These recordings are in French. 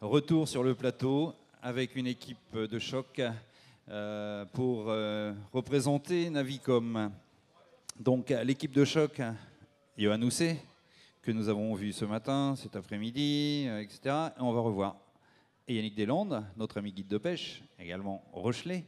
Retour sur le plateau avec une équipe de choc pour représenter Navicom. Donc l'équipe de choc, Johan Housset, que nous avons vu ce matin, cet après-midi, etc. Et on va revoir. Et Yannick Deslandes, notre ami guide de pêche, également Rochelet,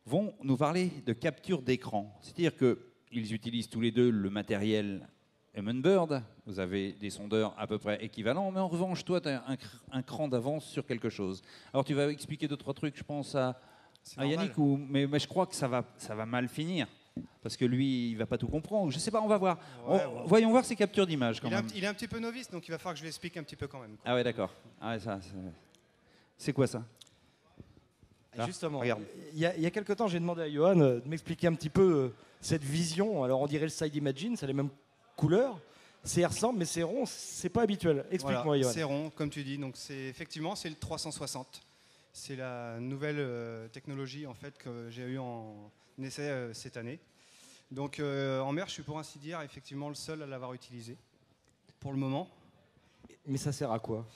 vont nous parler de capture d'écran. C'est-à-dire qu'ils utilisent tous les deux le matériel Humminbird. Vous avez des sondeurs à peu près équivalents, mais en revanche, toi, tu as un cran d'avance sur quelque chose. Alors tu vas expliquer 2-3 trucs, je pense, à Yannick, mais je crois que ça va mal finir. Parce que lui, il va pas tout comprendre. Je sais pas, on va voir. Ouais. Voyons voir ses captures d'images quand même. Il est un petit peu novice, donc il va falloir que je lui explique un petit peu quand même. Ah ouais, d'accord. Ah ouais, c'est quoi ça? Là, justement, regarde. Il y a quelques temps, j'ai demandé à Johan de m'expliquer un petit peu cette vision. Alors on dirait le side imagine, c'est les mêmes couleurs. C'est ressemble, mais c'est rond, c'est pas habituel. Explique-moi, Voilà, Johan. c'est rond, comme tu dis. Donc effectivement, c'est le 360. C'est la nouvelle technologie en fait que j'ai eu en essai cette année. Donc en mer, je suis pour ainsi dire effectivement le seul à l'avoir utilisé pour le moment. Mais ça sert à quoi?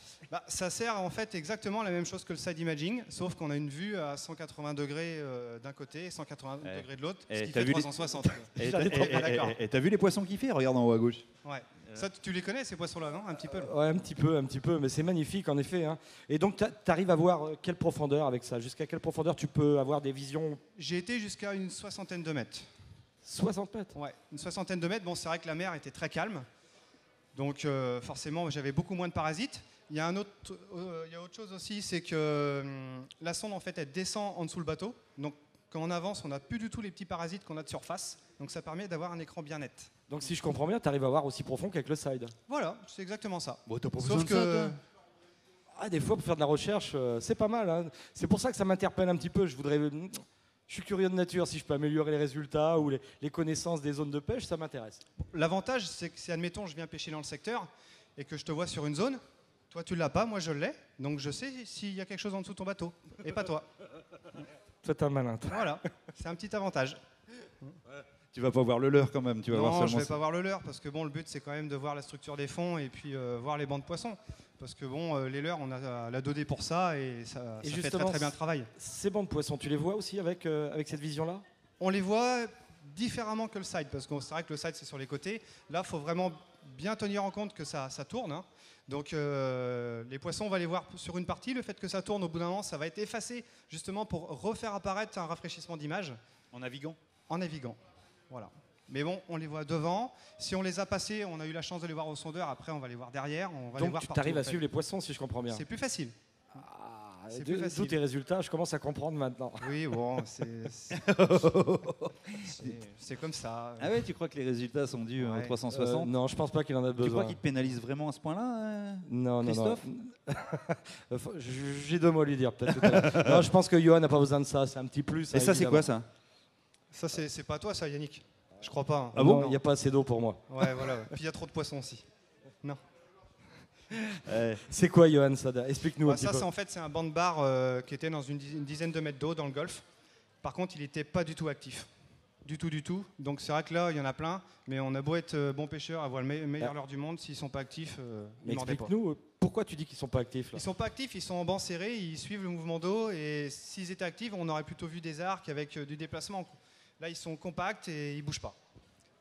Ça sert en fait exactement la même chose que le side imaging, sauf qu'on a une vue à 180 degrés d'un côté et 180 degrés de l'autre, ce qui fait 360. Et t'as vu les poissons qu'il fait? Regarde en haut à gauche. Ouais. Ça, tu les connais ces poissons-là, non? Un petit peu. Ouais, un petit peu, mais c'est magnifique en effet. Hein. Et donc, tu arrives à voir quelle profondeur avec ça? Jusqu'à quelle profondeur tu peux avoir des visions? J'ai été jusqu'à une 60aine de mètres. 60 mètres? Ouais, une 60aine de mètres. Bon, c'est vrai que la mer était très calme. Donc forcément, j'avais beaucoup moins de parasites. Il y a autre chose aussi, c'est que la sonde, en fait, elle descend en dessous le bateau. Donc quand on avance, on n'a plus du tout les petits parasites qu'on a de surface. Donc ça permet d'avoir un écran bien net. Donc si je comprends bien, tu arrives à voir aussi profond qu'avec le side. Voilà, c'est exactement ça. Bon, t'as pas Sauf besoin de ça, des fois, pour faire de la recherche, c'est pas mal. Hein. C'est pour ça que ça m'interpelle un petit peu. Je suis curieux de nature. Si je peux améliorer les résultats ou les connaissances des zones de pêche, ça m'intéresse. L'avantage, c'est que si, admettons, je viens pêcher dans le secteur et que je te vois sur une zone, toi, tu l'as pas, moi, je l'ai. Donc, je sais s'il y a quelque chose en dessous de ton bateau. Et pas toi. Toi, t'es un malin. Voilà, c'est un petit avantage. Tu vas pas voir le leurre quand même. Tu vas voir non, seulement je vais pas voir le leurre parce que bon, le but c'est quand même de voir la structure des fonds et puis voir les bancs de poissons. Parce que bon, les leurres, on a la 2D pour ça et ça fait très très bien le travail. Ces bancs de poissons, tu les vois aussi avec cette vision-là? On les voit différemment que le side parce que c'est vrai que le side c'est sur les côtés. Là, il faut vraiment bien tenir en compte que ça tourne. Hein. Donc les poissons, on va les voir sur une partie. Le fait que ça tourne, au bout d'un moment, ça va être effacé justement pour refaire apparaître un rafraîchissement d'image. En naviguant? En naviguant. Voilà. Mais bon, on les voit devant. Si on les a passés, on a eu la chance de les voir au sondeur. Après, on va les voir derrière. On va les voir Donc, tu arrives à suivre les poissons, si je comprends bien. C'est plus facile. Tous tes résultats, je commence à comprendre maintenant. Oui, bon, c'est comme ça. Ah ouais, tu crois que les résultats sont dus au 360? Non, je pense pas qu'il en a besoin. Tu crois qu'il te pénalise vraiment à ce point-là, non, Christophe? Non. J'ai deux mots à lui dire, peut-être. Non, je pense que Johan n'a pas besoin de ça. C'est un petit plus. Et ça, c'est quoi, ça? Ça, c'est pas toi, ça, Yannick? Je crois pas. Hein. Ah bon? Il n'y a pas assez d'eau pour moi. Ouais, voilà. Puis il y a trop de poissons aussi. Non. C'est quoi, Johan, ça? Explique-nous un petit peu. Ça, en fait, c'est un banc de bar qui était dans une dizaine de mètres d'eau dans le golfe. Par contre, il n'était pas du tout actif. Du tout. Donc c'est vrai que là, il y en a plein, mais on a beau être bon pêcheur, avoir le meilleur leurre du monde, s'ils sont pas actifs, ils mordaient pas. Explique-nous, pourquoi tu dis qu'ils sont pas actifs là? Ils sont pas actifs, ils sont en banc serré, ils suivent le mouvement d'eau, et s'ils étaient actifs, on aurait plutôt vu des arcs avec du déplacement. Là, ils sont compacts et ils bougent pas.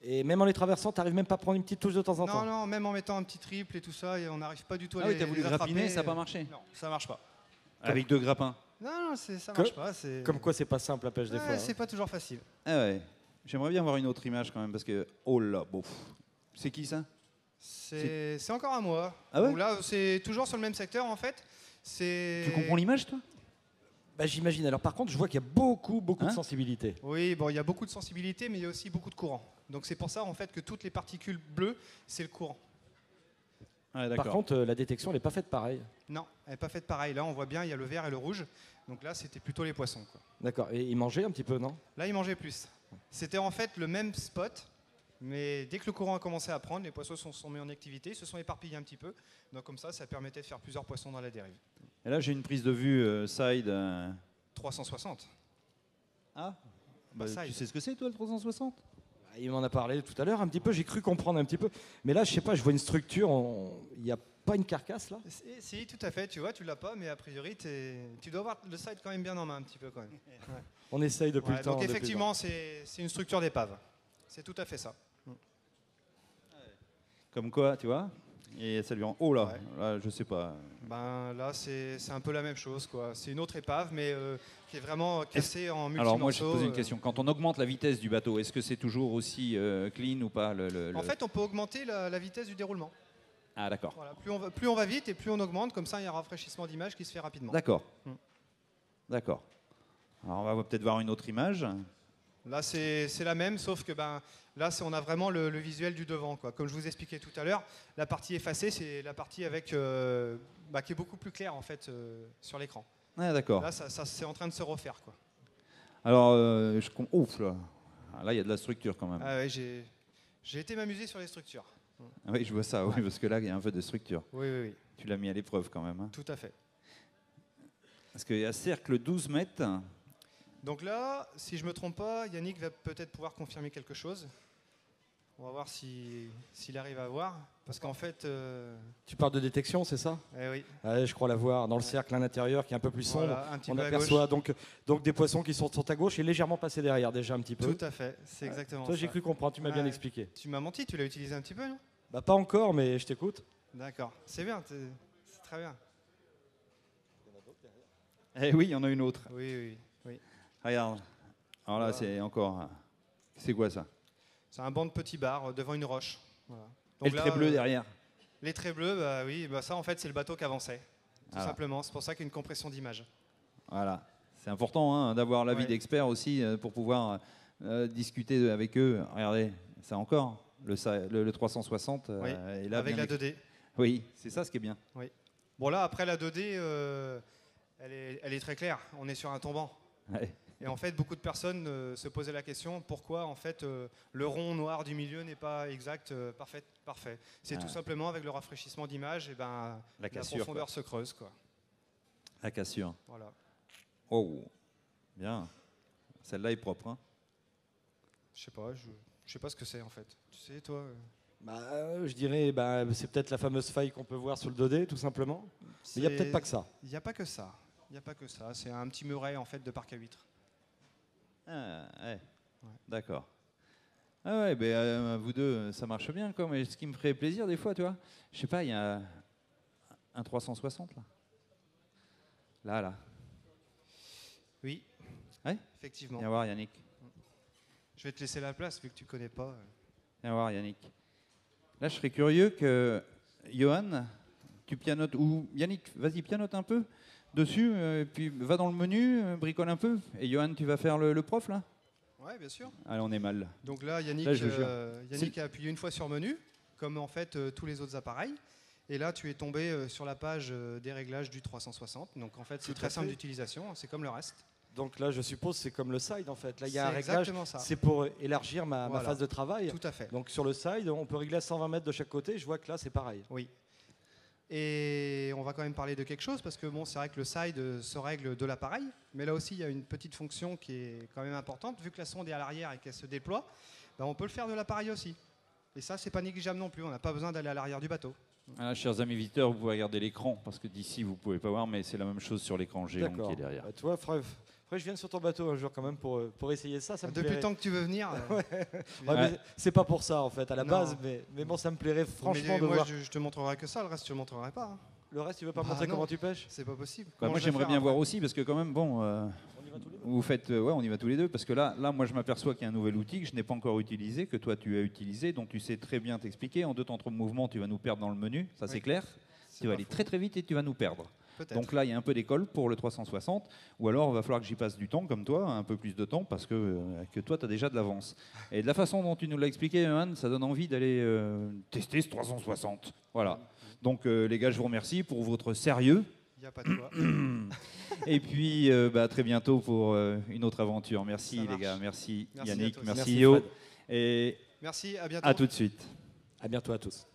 Et même en les traversant, tu n'arrives même pas à prendre une petite touche de temps en temps? Non, même en mettant un petit triple et tout ça, on n'arrive pas du tout à les attraper. Ah oui, t'as voulu grappiner, ça n'a pas marché? Non, ça marche pas. Avec 2 grappins? Non, ça marche pas. Comme quoi, c'est pas simple la pêche des fois. C'est pas toujours facile. Ah ouais. J'aimerais bien voir une autre image quand même, parce que... Oh là, bof. C'est qui ça? C'est encore à moi. Ah ouais? Donc là, c'est toujours sur le même secteur en fait. Tu comprends l'image, toi? J'imagine. Alors par contre, je vois qu'il y a beaucoup de sensibilité. Oui, bon, il y a beaucoup de sensibilité, mais il y a aussi beaucoup de courant. Donc c'est pour ça en fait que toutes les particules bleues, c'est le courant. Ah, par contre, la détection, elle n'est pas faite pareil. Non, elle n'est pas faite pareil. Là, on voit bien, il y a le vert et le rouge. Donc là, c'était plutôt les poissons. D'accord. Et ils mangeaient un petit peu, non? Là, ils mangeaient plus. C'était en fait le même spot, Mais dès que le courant a commencé à prendre, les poissons se sont mis en activité, se sont éparpillés un petit peu. Donc comme ça permettait de faire plusieurs poissons dans la dérive. Et là, j'ai une prise de vue side. 360. Ah, Pas side. tu sais ce que c'est, toi, le 360? Il m'en a parlé tout à l'heure un petit peu, j'ai cru comprendre un petit peu. Mais là, je sais pas, je vois une structure, il n'y a pas une carcasse là? Si, tout à fait, tu vois, tu l'as pas, mais a priori, tu dois avoir le side quand même bien en main un petit peu quand même. Ouais. On essaye depuis Ouais, le temps. donc depuis le effectivement, c'est une structure d'épave. C'est tout à fait ça. Comme quoi, tu vois? Et ça lui rend. Oh là, Ouais. là, je sais pas. Ben, là, c'est un peu la même chose, quoi. C'est une autre épave, mais qui est vraiment cassée en multi-morceaux. Alors moi, je te pose une question. Quand on augmente la vitesse du bateau, est-ce que c'est toujours aussi clean ou pas En fait, on peut augmenter la vitesse du déroulement. Ah d'accord. Voilà, plus on va vite et plus on augmente, comme ça, il y a un rafraîchissement d'image qui se fait rapidement. D'accord. Mm. D'accord. Alors on va peut-être voir une autre image. Là, c'est la même, sauf que là, on a vraiment le visuel du devant, quoi. Comme je vous expliquais tout à l'heure, la partie effacée, c'est la partie avec, qui est beaucoup plus claire en fait sur l'écran. Ah d'accord. Là, ça c'est en train de se refaire, quoi. Alors, ouf là. Ah, là, il y a de la structure quand même. Ah ouais, j'ai été m'amuser sur les structures. Ah oui, je vois ça, oui, parce que là, il y a un peu de structure. Oui, oui, oui, Tu l'as mis à l'épreuve quand même. Hein. tout à fait. Parce qu'il y a cercle 12 mètres. Donc là, si je ne me trompe pas, Yannick va peut-être pouvoir confirmer quelque chose. On va voir s'il arrive à voir. Parce qu'en fait... Tu parles de détection, c'est ça? Eh oui, Ouais, je crois la voir. Dans le cercle à l'intérieur qui est un peu plus sombre, voilà, un petit on peu à aperçoit gauche. donc des poissons qui sont à gauche et légèrement passés derrière déjà un petit peu. Tout à fait, c'est exactement Toi, ça. j'ai cru comprendre, tu m'as bien Ouais. expliqué. Tu m'as menti, tu l'as utilisé un petit peu, non? Bah, pas encore, mais je t'écoute. D'accord, c'est bien, c'est très bien. Eh oui, il y en a une autre. Oui, oui, oui. Regarde. Alors là, Voilà. c'est encore... C'est quoi ça? C'est un banc de petits bars devant une roche. Voilà. Et le trait bleu derrière? Les traits bleus, oui, ça en fait c'est le bateau qui avançait. Tout Voilà. simplement, c'est pour ça qu'il y a une compression d'image. Voilà. C'est important hein, d'avoir l'avis Ouais. d'experts aussi pour pouvoir discuter avec eux. Regardez, ça encore, le 360 Oui, est là. avec bien la 2D. Oui, c'est ça ce qui est bien. Bon là, après la 2D, elle est très claire. On est sur un tombant. Ouais. Et en fait, beaucoup de personnes se posaient la question pourquoi en fait le rond noir du milieu n'est pas exact, parfait. C'est tout simplement avec le rafraîchissement d'image, et la cassure, profondeur se creuse, quoi. La cassure. Voilà. Oh, bien. Celle-là est propre. Hein. Je sais pas ce que c'est en fait. Tu sais, toi Bah, je dirais, c'est peut-être la fameuse faille qu'on peut voir sur le 2D, tout simplement. Mais il n'y a peut-être pas que ça. Il n'y a pas que ça. Il n'y a pas que ça. C'est un petit muret en fait de parc à huîtres. Ah, ouais. Ouais. D'accord. Ah ouais, ben, vous deux, ça marche bien. Quoi. Mais ce qui me ferait plaisir des fois, tu vois, je sais pas, il y a un 360 là. Là. Oui. Ouais. Effectivement. Viens voir Yannick. Je vais te laisser la place vu que tu connais pas. Viens voir Yannick. Là, je serais curieux que Johan, tu pianotes, ou Yannick, vas-y, pianote un peu dessus, puis va dans le menu, bricole un peu. Et Johan, tu vas faire le prof là? Ouais, bien sûr. Allez, on est mal. Donc là, Yannick, Là, je vous jure. Yannick a appuyé une fois sur menu, comme en fait tous les autres appareils. Et là, tu es tombé sur la page des réglages du 360. Donc en fait, c'est Tout très à simple fait. d'utilisation. C'est comme le reste. Donc là, je suppose, c'est comme le side en fait. Là, il y a un C'est réglage. exactement ça. C'est pour élargir ma Voilà. phase de travail. Tout à fait. Donc sur le side, on peut régler à 120 mètres de chaque côté. Je vois que là, c'est pareil. Oui. Et on va quand même parler de quelque chose parce que bon, c'est vrai que le side se règle de l'appareil, mais là aussi il y a une petite fonction qui est quand même importante. Vu que la sonde est à l'arrière et qu'elle se déploie, on peut le faire de l'appareil aussi. Et ça, c'est pas négligeable non plus. On n'a pas besoin d'aller à l'arrière du bateau. Ah, chers amis visiteurs, vous pouvez regarder l'écran, parce que d'ici, vous pouvez pas voir, mais c'est la même chose sur l'écran géant qui est derrière. Bah, tu vois, faudrait que je vienne sur ton bateau un jour quand même pour essayer ça. Ça me Depuis plairait. le temps que tu veux venir. Ouais, Ouais. mais c'est pas pour ça en fait à la Non. base, mais bon, ça me plairait franchement mais de moi, voir. je te montrerai que ça. Le reste, je te montrerai pas. Hein. Le reste, tu veux pas Bah montrer non. comment tu pêches? C'est pas possible. Bah, Comment moi, je vais j'aimerais faire bien après voir aussi, parce que quand même, bon, On y va tous les deux. vous faites, ouais, on y va tous les deux, parce que là, moi, je m'aperçois qu'il y a un nouvel outil que je n'ai pas encore utilisé, que toi, tu as utilisé, donc tu sais très bien t'expliquer. En deux temps de mouvement, tu vas nous perdre dans le menu, ça c'est Oui. clair. C'est Tu vas pas aller faux. très très vite et tu vas nous perdre. Peut-être. Donc là, il y a un peu d'école pour le 360, ou alors il va falloir que j'y passe du temps, comme toi, un peu plus de temps, parce que toi, tu as déjà de l'avance. Et de la façon dont tu nous l'as expliqué, Johan, ça donne envie d'aller tester ce 360. Voilà. Donc les gars, je vous remercie pour votre sérieux. Il n'y a pas de quoi. Et puis, à très bientôt pour une autre aventure. Merci Ça les marche. gars, merci, Merci Yannick, à toi aussi. merci Merci, Yo. Fred. Et Merci, à bientôt. À tout de suite. À bientôt à tous.